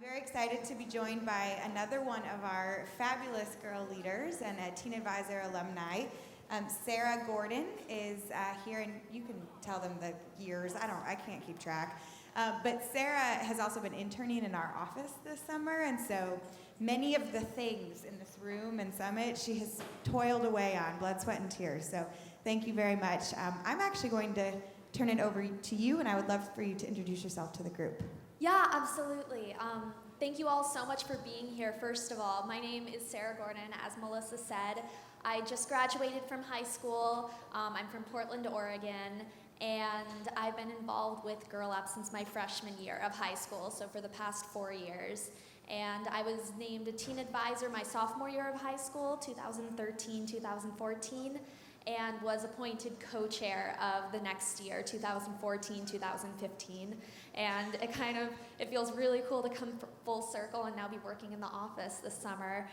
very excited to be joined by another one of our fabulous girl leaders and a Teen Advisor alumni. Sarah Gordon is here, and you can tell them the years. I can't keep track. But Sarah has also been interning in our office this summer, and so many of the things in this room and Summit she has toiled away on, blood, sweat, and tears. So thank you very much. I'm actually going to turn it over to you, and I would love for you to introduce yourself to the group. Yeah, absolutely. Thank you all so much for being here, first of all. My name is Sarah Gordon, as Melissa said. I just graduated from high school. I'm from Portland, Oregon, and I've been involved with Girl Up since my freshman year of high school, so for the past 4 years. And I was named a Teen Advisor my sophomore year of high school, 2013-2014, and was appointed co-chair of the next year, 2014-2015. And it feels really cool to come full circle and now be working in the office this summer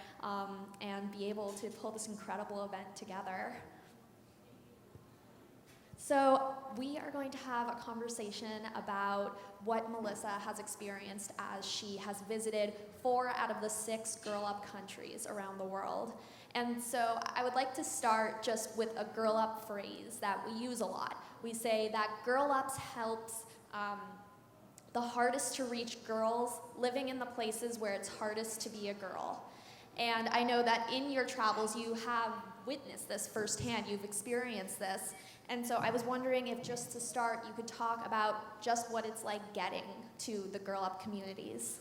and be able to pull this incredible event together. So we are going to have a conversation about what Melissa has experienced as she has visited 4 out of the 6 Girl Up countries around the world. And so I would like to start just with a Girl Up phrase that we use a lot. We say that Girl Ups helps the hardest to reach girls living in the places where it's hardest to be a girl. And I know that in your travels you have witnessed this firsthand, you've experienced this. And so I was wondering if just to start you could talk about just what it's like getting to the Girl Up communities.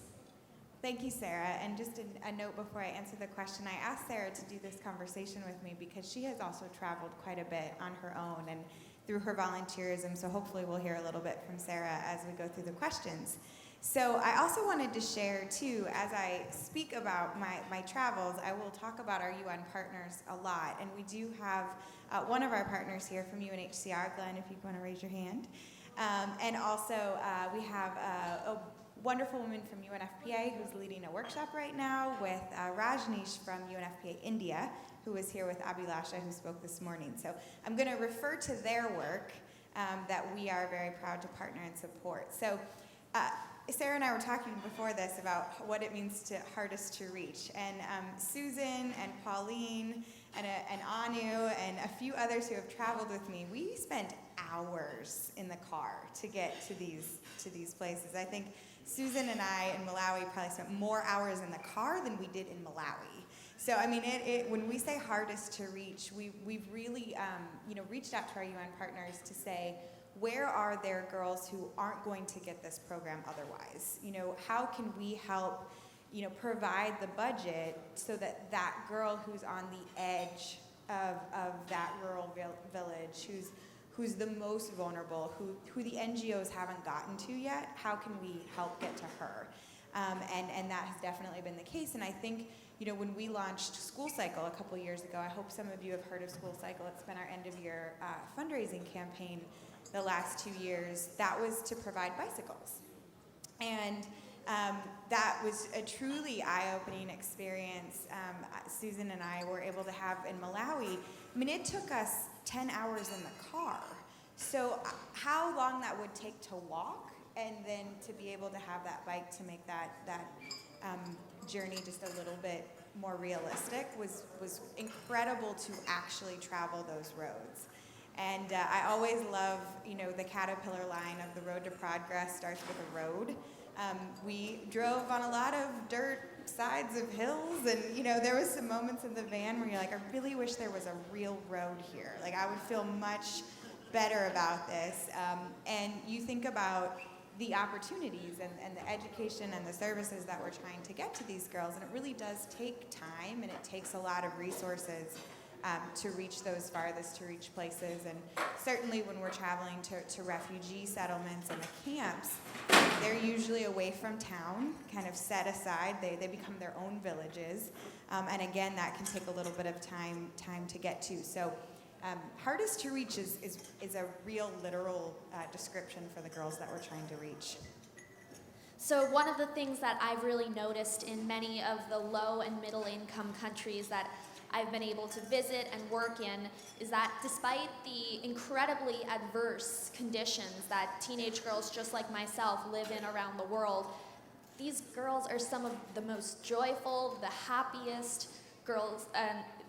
Thank you, Sarah. And just a note before I answer the question, I asked Sarah to do this conversation with me because she has also traveled quite a bit on her own and through her volunteerism, so hopefully we'll hear a little bit from Sarah as we go through the questions. So I also wanted to share, too, as I speak about my travels, I will talk about our UN partners a lot. And we do have one of our partners here from UNHCR, Glenn, if you want to raise your hand. And also we have a wonderful woman from UNFPA who's leading a workshop right now with Rajneesh from UNFPA India, who is here with Abhilasha, who spoke this morning. So I'm going to refer to their work that we are very proud to partner and support. So Sarah and I were talking before this about what it means to hardest to reach. And Susan and Pauline and Anu and a few others who have traveled with me, we spent hours in the car to get to these places. I think Susan and I in Malawi probably spent more hours in the car than we did in Malawi. So I mean, when we say hardest to reach, we've really reached out to our UN partners to say, where are there girls who aren't going to get this program otherwise? How can we help, provide the budget so that that girl who's on the edge of that rural village, who's the most vulnerable, who the NGOs haven't gotten to yet, how can we help get to her? And that has definitely been the case. And I think, when we launched School Cycle a couple years ago, I hope some of you have heard of School Cycle. It's been our end-of-year fundraising campaign the last 2 years. That was to provide bicycles. And that was a truly eye-opening experience. Susan and I were able to have in Malawi. I mean, it took us 10 hours in the car. So how long that would take to walk and then to be able to have that bike to make that journey just a little bit more realistic was incredible to actually travel those roads. And I always love, the Caterpillar line of the road to progress starts with a road. We drove on a lot of dirt sides of hills, and there was some moments in the van where you're like, I really wish there was a real road here. Like, I would feel much better about this. And you think about the opportunities and the education and the services that we're trying to get to these girls, and it really does take time, and it takes a lot of resources to reach those farthest to reach places. And certainly when we're traveling to refugee settlements and the camps, they're usually away from town, kind of set aside. They become their own villages. And again, that can take a little bit of time to get to. So hardest to reach is a real literal description for the girls that we're trying to reach. So one of the things that I've really noticed in many of the low and middle income countries that I've been able to visit and work in is that despite the incredibly adverse conditions that teenage girls just like myself live in around the world, these girls are some of the most joyful, the happiest girls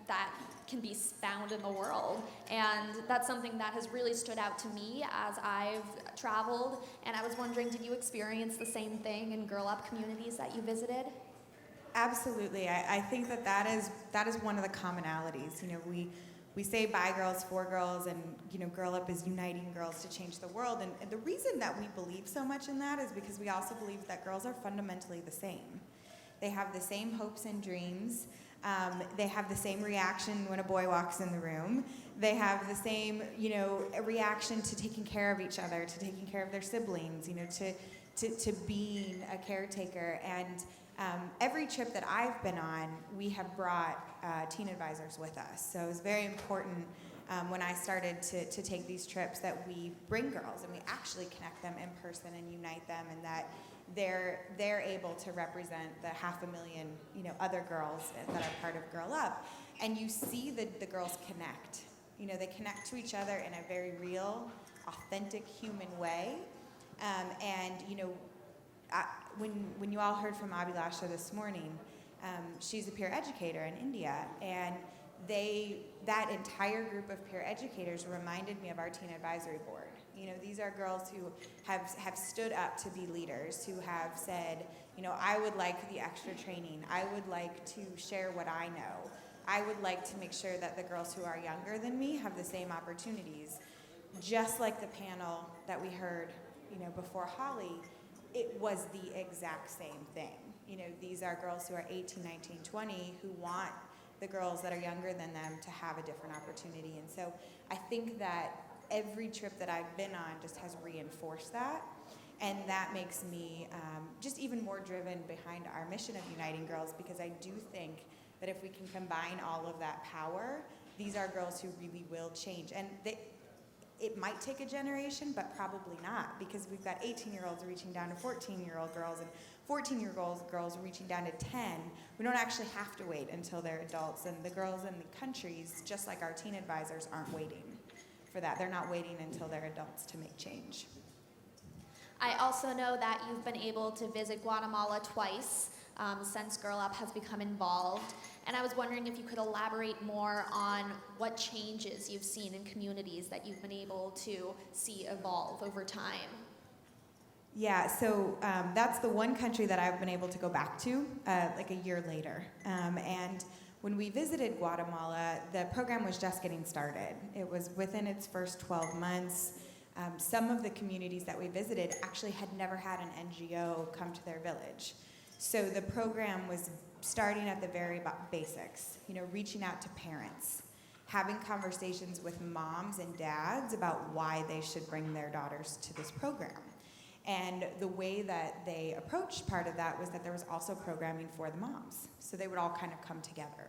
that can be found in the world. And that's something that has really stood out to me as I've traveled. And I was wondering, did you experience the same thing in Girl Up communities that you visited? Absolutely. I think that is one of the commonalities. You know, we say by girls, for girls, and, you know, Girl Up is uniting girls to change the world. And the reason that we believe so much in that is because we also believe that girls are fundamentally the same. They have the same hopes and dreams. They have the same reaction when a boy walks in the room. They have the same, you know, reaction to taking care of each other, to taking care of their siblings, you know, to being a caretaker. And every trip that I've been on, we have brought teen advisors with us. So it was very important when I started to take these trips that we bring girls and we actually connect them in person and unite them, and that they're able to represent the 500,000, you know, other girls that are part of Girl Up. And you see the girls connect. You know, they connect to each other in a very real, authentic, human way. And, you know, when you all heard from Abhilasha this morning, she's a peer educator in India, and that entire group of peer educators reminded me of our teen advisory board. You know, these are girls who have stood up to be leaders, who have said, you know, I would like the extra training. I would like to share what I know. I would like to make sure that the girls who are younger than me have the same opportunities. Just like the panel that we heard, you know, before Holly, it was the exact same thing. You know, these are girls who are 18, 19, 20 who want the girls that are younger than them to have a different opportunity. And so I think that every trip that I've been on just has reinforced that. And that makes me just even more driven behind our mission of uniting girls, because I do think that if we can combine all of that power, these are girls who really will change. And it might take a generation, but probably not, because we've got 18-year-olds reaching down to 14-year-old girls and 14-year-old girls reaching down to 10. We don't actually have to wait until they're adults, and the girls in the countries, just like our teen advisors, aren't waiting for that. They're not waiting until they're adults to make change. I also know that you've been able to visit Guatemala twice since Girl Up has become involved. And I was wondering if you could elaborate more on what changes you've seen in communities that you've been able to see evolve over time. Yeah, so that's the one country that I've been able to go back to like a year later. And when we visited Guatemala, the program was just getting started. It was within its first 12 months. Some of the communities that we visited actually had never had an NGO come to their village. So the program was starting at the very basics, you know, reaching out to parents, having conversations with moms and dads about why they should bring their daughters to this program. And the way that they approached part of that was that there was also programming for the moms. So they would all kind of come together.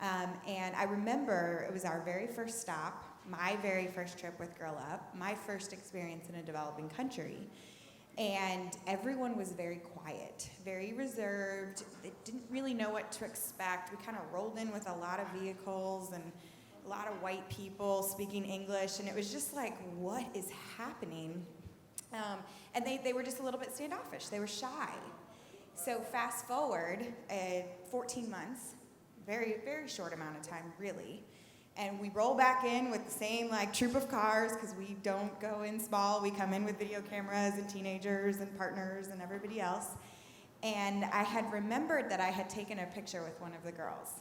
And I remember it was our very first stop, my very first trip with Girl Up, my first experience in a developing country. And everyone was very quiet, very reserved. They didn't really know what to expect. We kind of rolled in with a lot of vehicles and a lot of white people speaking English, and it was just like, what is happening? And they were just a little bit standoffish. They were shy. So fast forward 14 months, very, very short amount of time, really. And we roll back in with the same like troop of cars, because we don't go in small. We come in with video cameras and teenagers and partners and everybody else. And I had remembered that I had taken a picture with one of the girls.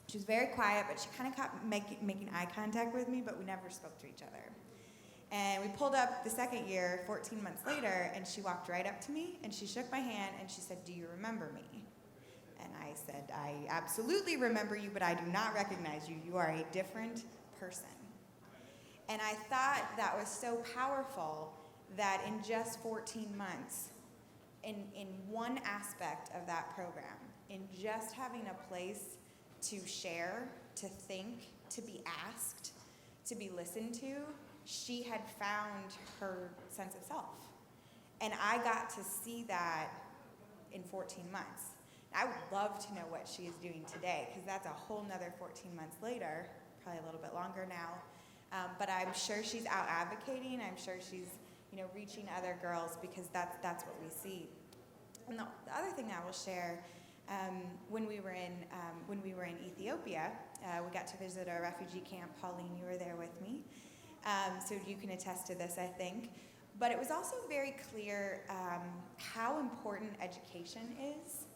She was very quiet, but she kind of kept making eye contact with me, but we never spoke to each other. And we pulled up the second year, 14 months later, and she walked right up to me, and she shook my hand, and she said, "Do you remember me?" And I said, "I absolutely remember you, but I do not recognize you. You are a different person." And I thought that was so powerful that in just 14 months, in one aspect of that program, in just having a place to share, to think, to be asked, to be listened to, she had found her sense of self. And I got to see that in 14 months. I would love to know what she is doing today, because that's a whole nother 14 months later, probably a little bit longer now. But I'm sure she's out advocating. I'm sure she's, you know, reaching other girls, because that's what we see. And the other thing I will share, when we were in Ethiopia, we got to visit a refugee camp. Pauline, you were there with me, so you can attest to this, I think. But it was also very clear how important education is.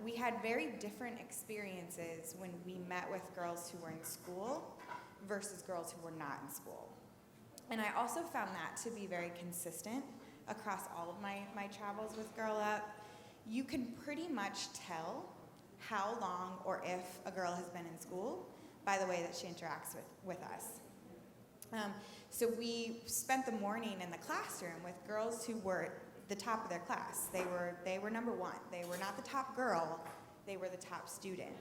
We had very different experiences when we met with girls who were in school versus girls who were not in school. And I also found that to be very consistent across all of my travels with Girl Up. You can pretty much tell how long or if a girl has been in school by the way that she interacts with us. So we spent the morning in the classroom with girls who were the top of their class. They were number one. They were not the top girl, they were the top student.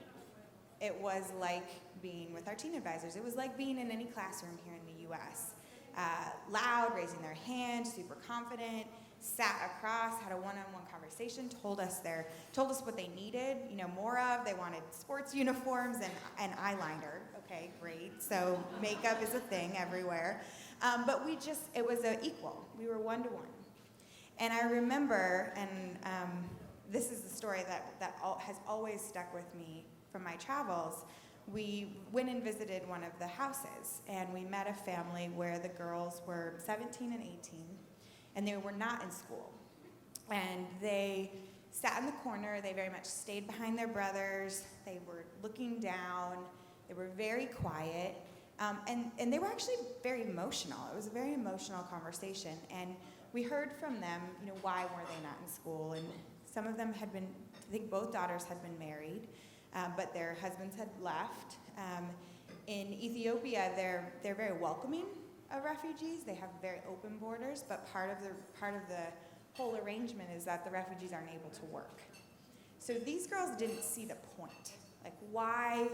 It was like being with our teen advisors. It was like being in any classroom here in the US. Loud, raising their hand, super confident, sat across, had a one-on-one conversation, told us what they needed, more of. They wanted sports uniforms and eyeliner. Okay, great. So makeup is a thing everywhere. But it was equal. We were one-to-one. And I remember, and this is the story that has always stuck with me from my travels. We went and visited one of the houses, and we met a family where the girls were 17 and 18, and they were not in school. And they sat in the corner. They very much stayed behind their brothers. They were looking down. They were very quiet. And they were actually very emotional. It was a very emotional conversation. And we heard from them, why were they not in school? And some of them had been, I think both daughters had been married, but their husbands had left. In Ethiopia, they're very welcoming of refugees. They have very open borders, but part of the whole arrangement is that the refugees aren't able to work. So these girls didn't see the point. Like, why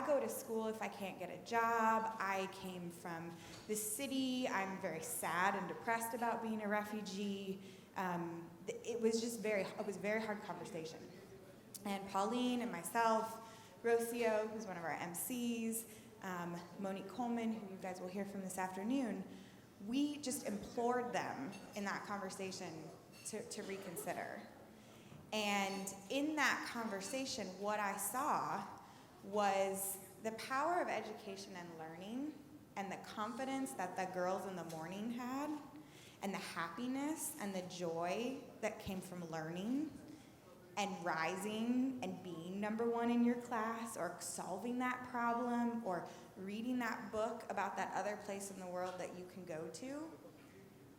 go to school if I can't get a job? I came from the city. I'm very sad and depressed about being a refugee. It was a very hard conversation. And Pauline and myself, Rocio, who's one of our MCs, Monique Coleman, who you guys will hear from this afternoon, we just implored them in that conversation to reconsider. And in that conversation, what I saw was the power of education and learning, and the confidence that the girls in the morning had, and the happiness and the joy that came from learning and rising and being number one in your class, or solving that problem, or reading that book about that other place in the world that you can go to.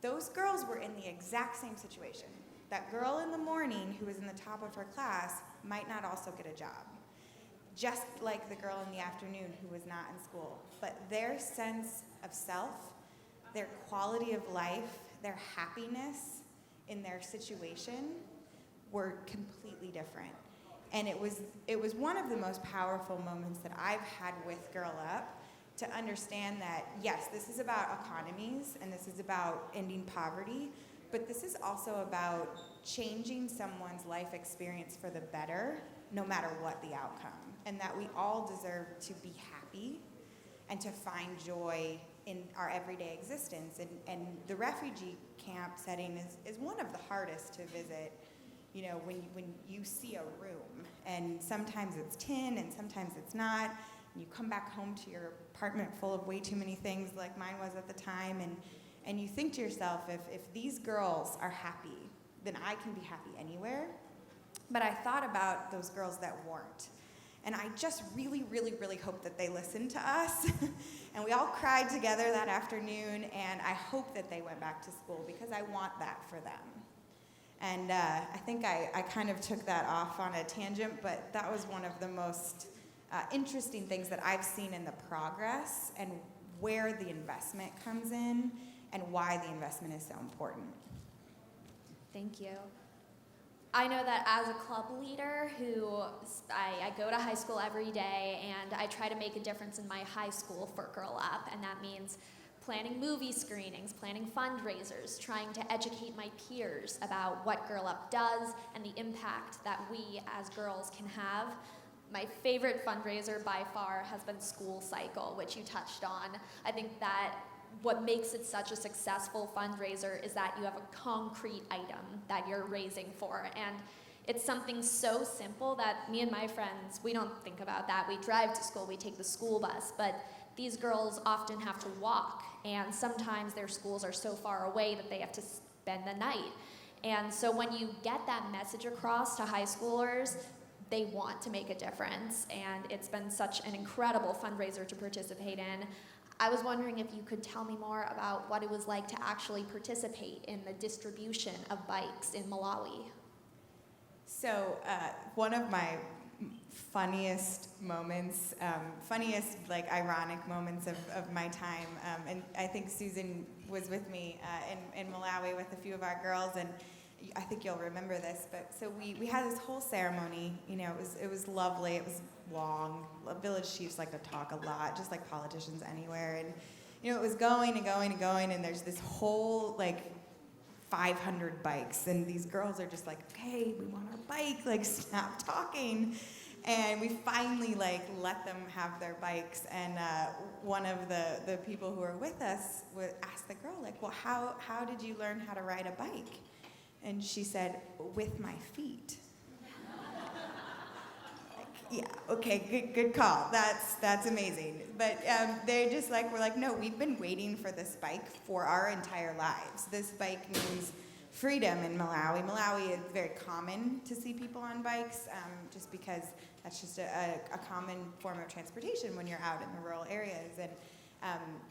Those girls were in the exact same situation. That girl in the morning who was in the top of her class might not also get a job, just like the girl in the afternoon who was not in school. But their sense of self, their quality of life, their happiness in their situation were completely different. And it was one of the most powerful moments that I've had with Girl Up, to understand that, yes, this is about economies and this is about ending poverty, but this is also about changing someone's life experience for the better, no matter what the outcome. And that we all deserve to be happy and to find joy in our everyday existence. And the refugee camp setting is one of the hardest to visit. When you see a room, and sometimes it's tin and sometimes it's not, and you come back home to your apartment full of way too many things like mine was at the time, and you think to yourself, if these girls are happy, then I can be happy anywhere. But I thought about those girls that weren't. And I just really, really, really hope that they listened to us. And we all cried together that afternoon, and I hope that they went back to school, because I want that for them. And I think I kind of took that off on a tangent, but that was one of the most interesting things that I've seen in the progress, and where the investment comes in, and why the investment is so important. Thank you. I know that as a club leader I go to high school every day, and I try to make a difference in my high school for Girl Up, and that means planning movie screenings, planning fundraisers, trying to educate my peers about what Girl Up does and the impact that we as girls can have. My favorite fundraiser by far has been School Cycle, which you touched on. I think that what makes it such a successful fundraiser is that you have a concrete item that you're raising for. And it's something so simple that me and my friends, we don't think about that. We drive to school, we take the school bus, but these girls often have to walk, and sometimes their schools are so far away that they have to spend the night. And so when you get that message across to high schoolers, they want to make a difference, and it's been such an incredible fundraiser to participate in. I was wondering if you could tell me more about what it was like to actually participate in the distribution of bikes in Malawi. So one of my funniest moments, like ironic moments of my time, and I think Susan was with me in Malawi with a few of our girls, and I think you'll remember this, but so we had this whole ceremony. It was lovely. It was long. Village chiefs like to talk a lot, just like politicians anywhere. And it was going and going and going, and there's this whole 500 bikes, and these girls are just like, okay, we want our bike, stop talking. And we finally let them have their bikes, and one of the people who were with us would ask the girl, well, how did you learn how to ride a bike? And she said, with my feet. Yeah, okay, good call. That's amazing. But they just were like, no, we've been waiting for this bike for our entire lives. This bike means freedom in Malawi. Malawi is very common to see people on bikes, just because that's just a common form of transportation when you're out in the rural areas.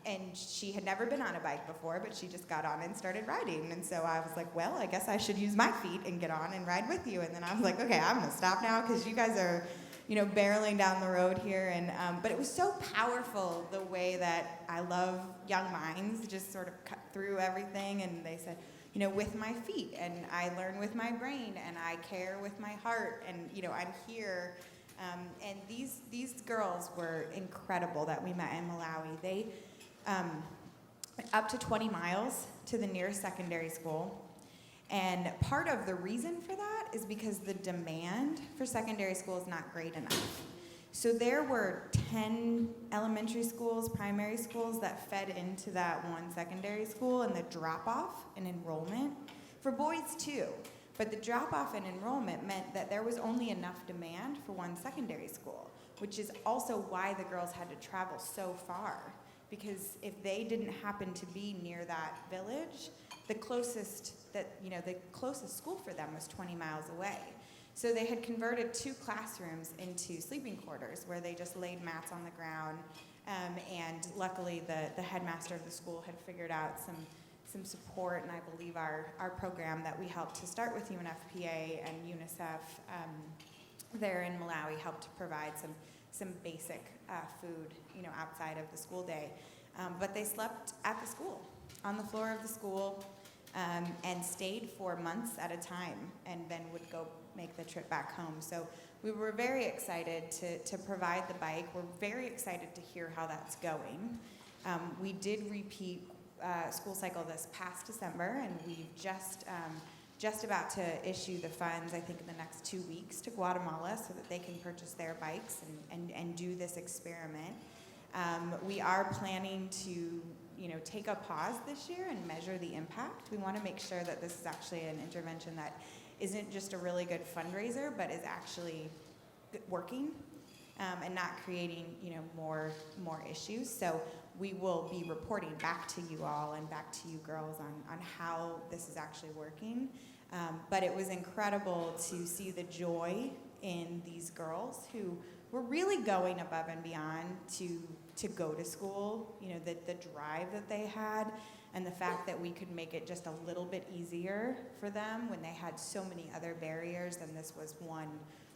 And she had never been on a bike before, but she just got on and started riding. And so I was like, well, I guess I should use my feet and get on and ride with you. And then I was like, okay, I'm gonna stop now because you guys are, barreling down the road here. And but it was so powerful the way that I love young minds just sort of cut through everything. And they said, with my feet, and I learn with my brain, and I care with my heart, and I'm here. And these girls were incredible that we met in Malawi. They up to 20 miles to the nearest secondary school. And part of the reason for that is because the demand for secondary school is not great enough. So there were 10 elementary schools, primary schools that fed into that one secondary school, and the drop-off in enrollment, for boys too, but the drop-off in enrollment meant that there was only enough demand for one secondary school, which is also why the girls had to travel so far. Because if they didn't happen to be near that village, the closest school for them was 20 miles away. So they had converted 2 classrooms into sleeping quarters where they just laid mats on the ground. And luckily the headmaster of the school had figured out some support, and I believe our program that we helped to start with UNFPA and UNICEF there in Malawi helped to provide some basic food, outside of the school day. But they slept at the school, on the floor of the school, and stayed for months at a time, and then would go make the trip back home. So we were very excited to provide the bike. We're very excited to hear how that's going. We did repeat school cycle this past December, and we've just about to issue the funds, I think in the next 2 weeks, to Guatemala so that they can purchase their bikes and do this experiment. We are planning to take a pause this year and measure the impact. We want to make sure that this is actually an intervention that isn't just a really good fundraiser, but is actually working and not creating more issues. So we will be reporting back to you all and back to you girls on how this is actually working. But it was incredible to see the joy in these girls who were really going above and beyond to go to school, the drive that they had, and the fact that we could make it just a little bit easier for them when they had so many other barriers, and this was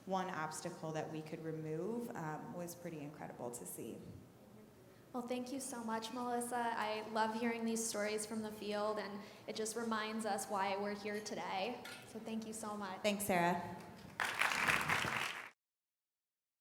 one obstacle that we could remove, was pretty incredible to see. Well, thank you so much, Melissa. I love hearing these stories from the field, and it just reminds us why we're here today. So thank you so much. Thanks, Sarah.